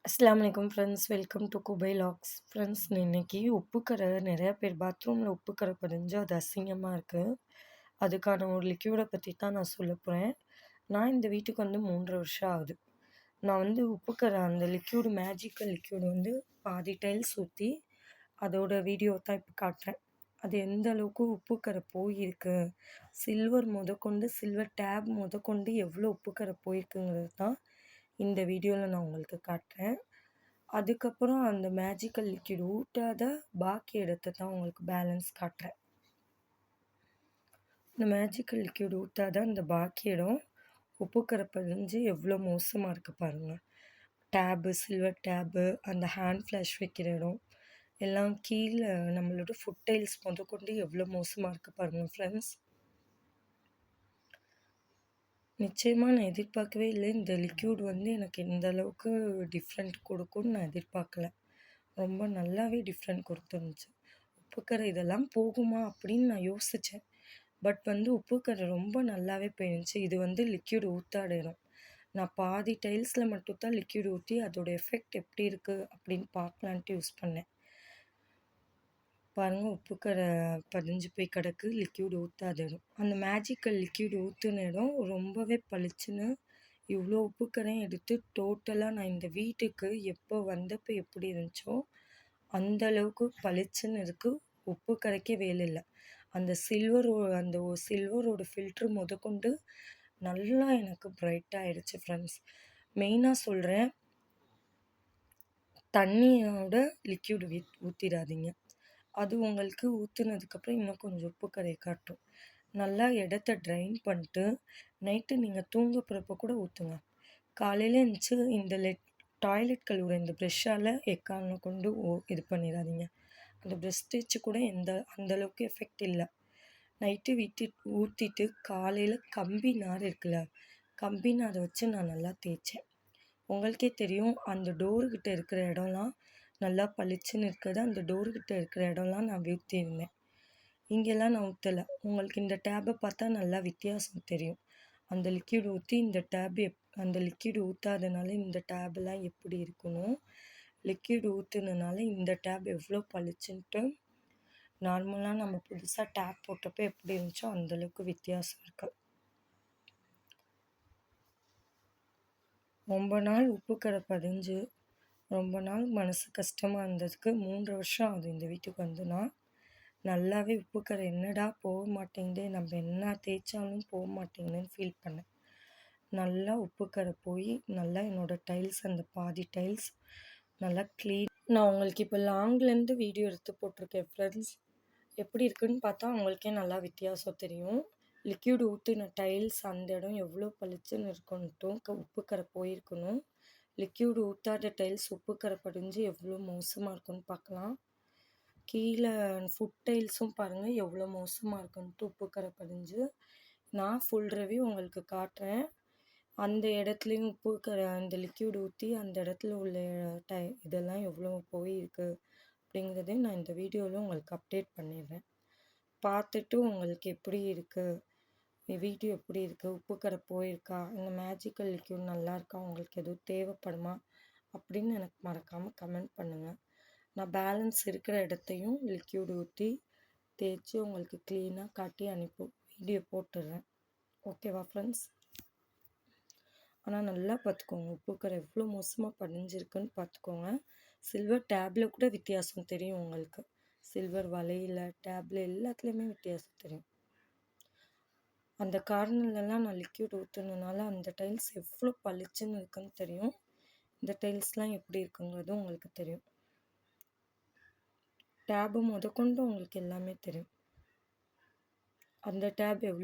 அஸ்ஸலாமு அலைக்கும் friends. Welcome to குபை லாக்ஸ். ஃப்ரெண்ட்ஸ், இன்னைக்கு உப்பு கரை நிறையா பேர் பாத்ரூமில் உப்பு கரை படிஞ்சு அது அசிங்கமாக இருக்குது. அதுக்கான ஒரு லிக்யூடை பற்றி தான் நான் சொல்ல போகிறேன். நான் இந்த வீட்டுக்கு வந்து 3.5 வருஷம் ஆகுது. நான் வந்து உப்பு கரை அந்த லிக்யூடு மேஜிக்கல் லிக்யூடு வந்து பாதி டைல்ஸ் ஊற்றி அதோட வீடியோ தான் இப்போ காட்டுறேன். அது எந்த அளவுக்கு உப்பு கரை போயிருக்கு, சில்வர் டேப் முதற்கொண்டு எவ்வளோ உப்பு கரை போயிருக்குங்கிறது தான் இந்த வீடியோவில் நான் உங்களுக்கு காட்டுறேன். அதுக்கப்புறம் அந்த மேஜிக்கல் லிக்விட் ஊற்றாத பாக்கி இடத்த தான் உங்களுக்கு பேலன்ஸ் காட்டுறேன். இந்த மேஜிக்கல் லிக்விட் ஊற்றாத அந்த பாக்கி இடம் உப்பு கரை படிஞ்சு எவ்வளோ மோசமாக இருக்குது பாருங்கள். சில்வர் டேபு, அந்த ஹேண்ட் ஃப்ளாஷ் வைக்கிற இடம் எல்லாம் கீழே நம்மளோட ஃபுட் டைல்ஸ் முதற்கொண்டு எவ்வளோ மோசமாக இருக்குது பாருங்கள் ஃப்ரெண்ட்ஸ். நிச்சயமாக நான் எதிர்பார்க்கவே இல்லை. இந்த லிக்யூட் வந்து எனக்கு இந்த அளவுக்கு டிஃப்ரெண்ட் கொடுக்கும்னு நான் எதிர்பார்க்கல. ரொம்ப நல்லாவே டிஃப்ரெண்ட் கொடுத்துருந்துச்சு. உப்புக்கரை இதெல்லாம் போகுமா அப்படின்னு நான் யோசித்தேன். பட் வந்து உப்புக்கரை ரொம்ப நல்லாவே போயிருந்துச்சு. இது வந்து லிக்யூட் ஊற்றாத இடம். நான் பாதி டைல்ஸில் மட்டும்தான் லிக்யூட் ஊற்றி அதோட எஃபெக்ட் எப்படி இருக்குது அப்படின்னு பார்க்கலான்ட்டு யூஸ் பண்ணேன். பாருங்கள், உப்புக்கரை பதிஞ்சு போய் கிடக்கு லிக்யூட் ஊற்றாத இடம். அந்த மேஜிக்கல் லிக்யூட் ஊற்றுன இடம் ரொம்பவே பளிச்சுன்னு இவ்வளோ உப்புக்கரையும் எடுத்து டோட்டலாக நான் இந்த வீட்டுக்கு எப்போ வந்தப்போ எப்படி இருந்துச்சோ அந்த அளவுக்கு பளிச்சுன்னு இருக்குது. உப்பு கரைக்கே வேலை இல்லை. அந்த சில்வரோட ஃபில்ட்ரு முதற்கொண்டு நல்லா எனக்கு பிரைட்டாகிடுச்சு ஃப்ரெண்ட்ஸ். மெயினாக சொல்கிறேன், தண்ணியோட லிக்யூட் ஊற்றிடாதீங்க. அது உங்களுக்கு ஊற்றுனதுக்கப்புறம் இன்னும் கொஞ்சம் உப்பு கரையை காட்டும். நல்லா இடத்த ட்ரைன் பண்ணிட்டு நைட்டு நீங்கள் தூங்க போகிறப்ப கூட ஊற்றுங்க. காலையில் எழுந்துச்சி இந்த டாய்லெட் கழுவுற இந்த ப்ரெஷ்ஷால் எக்காரண கொண்டு இது பண்ணிடாதீங்க. அந்த ப்ரெஷ் தேய்ச்சி கூட அந்தளவுக்கு எஃபெக்ட் இல்லை. நைட்டு ஊற்றிட்டு காலையில் கம்பி நார் இருக்குல்ல, கம்பி நாரை வச்சு நான் நல்லா தேய்ச்சேன். உங்களுக்கே தெரியும், அந்த டோருக்கிட்ட இருக்கிற இடம்லாம் நல்லா பளிச்சுன்னு இருக்கிறது. அந்த டோருக்கிட்ட இருக்கிற இடம்லாம் நான் ஊற்றிருந்தேன். இங்கெல்லாம் நான் ஊற்றலை. உங்களுக்கு இந்த டேப்பை பார்த்தா நல்லா வித்தியாசம் தெரியும். அந்த லிக்யூட் ஊற்றி அந்த லிக்யூட் ஊற்றாதனால இந்த டேபெல்லாம் எப்படி இருக்கணும், லிக்யூட் ஊற்றுனனால இந்த டேப் எவ்வளோ பளிச்சுன்ட்டு நார்மலாக நம்ம புதுசாக டேப் போட்டப்போ எப்படி இருந்துச்சோ அந்தளவுக்கு வித்தியாசம் இருக்குது. ரொம்ப நாள் உப்பு கரை பதிஞ்சு ரொம்ப நாள் மனசு கஷ்டமாக இருந்ததுக்கு 3 வருஷம் ஆகுது இந்த வீட்டுக்கு வந்து. நான் நல்லாவே உப்பு கரை என்னடா போக மாட்டேங்குது, நம்ம என்ன தேய்ச்சாலும் போக மாட்டேங்குதுன்னு ஃபீல் பண்ணேன். நல்லா உப்பு கரை போய் நல்லா என்னோடய டைல்ஸ், அந்த பாதி டைல்ஸ் நல்லா க்ளீன். நான் உங்களுக்கு இப்போ லாங்லேருந்து வீடியோ எடுத்து போட்டிருக்கேன் ஃப்ரெண்ட்ஸ். எப்படி இருக்குன்னு பார்த்தா உங்களுக்கே நல்லா வித்தியாசம் தெரியும். லிக்யூட் ஊற்றின டைல்ஸ் அந்த இடம் எவ்வளோ பளிச்சுன்னு இருக்கணுட்டும் உப்பு கரை போயிருக்கணும். லிக்யூடு ஊற்றாத டைல்ஸ் உப்பு கரை படிஞ்சு எவ்வளோ மோசமாக இருக்குன்னு பார்க்கலாம். கீழே ஃபுட் டைல்ஸும் பாருங்கள் எவ்வளோ மோசமாக இருக்குன்ட்டு உப்பு கரை படிஞ்சு. நான் ஃபுல் ரிவ்யூ உங்களுக்கு காட்டுறேன். அந்த இடத்துலையும் உப்பு கரை அந்த லிக்யூட் ஊற்றி அந்த இடத்துல உள்ள இதெல்லாம் எவ்வளோ போயிருக்கு அப்படிங்கிறதையும் நான் இந்த வீடியோவில் உங்களுக்கு அப்டேட் பண்ணிடுறேன். பார்த்துட்டு உங்களுக்கு எப்படி இருக்குது, வீடியோ எப்படி இருக்குது, உப்பு கரை போயிருக்கா, இந்த மேஜிக்கல் லிக்யூட் நல்லா இருக்கா, உங்களுக்கு எதுவும் தேவைப்படுமா அப்படின்னு எனக்கு மறக்காமல் கமெண்ட் பண்ணுங்கள். நான் பேலன்ஸ் இருக்கிற இடத்தையும் லிக்யூட் ஊற்றி தேய்ச்சி உங்களுக்கு க்ளீனாக காட்டி வீடியோ போட்டுடுறேன். ஓகேவா ஃப்ரெண்ட்ஸ்? ஆனால் நல்லா பார்த்துக்கோங்க, உப்பு கரை எவ்வளோ மோசமாக படிஞ்சிருக்குன்னு பார்த்துக்கோங்க. சில்வர் டேப்பில் கூட வித்தியாசம் தெரியும் உங்களுக்கு. சில்வர் வலையில் டேப்பில் எல்லாத்துலேயுமே வித்தியாசம் தெரியும். அந்த கார்னர்லலாம் நான் லிக்யூட் ஊற்றுனதுனால அந்த டைல்ஸ் எவ்வளோ பளிச்சுன்னு இருக்குன்னு தெரியும். இந்த டைல்ஸ்லாம் எப்படி இருக்குங்கிறதும் உங்களுக்கு தெரியும். டேபு முதற்கொண்டு உங்களுக்கு எல்லாமே தெரியும். அந்த டேப் எவ்வளோ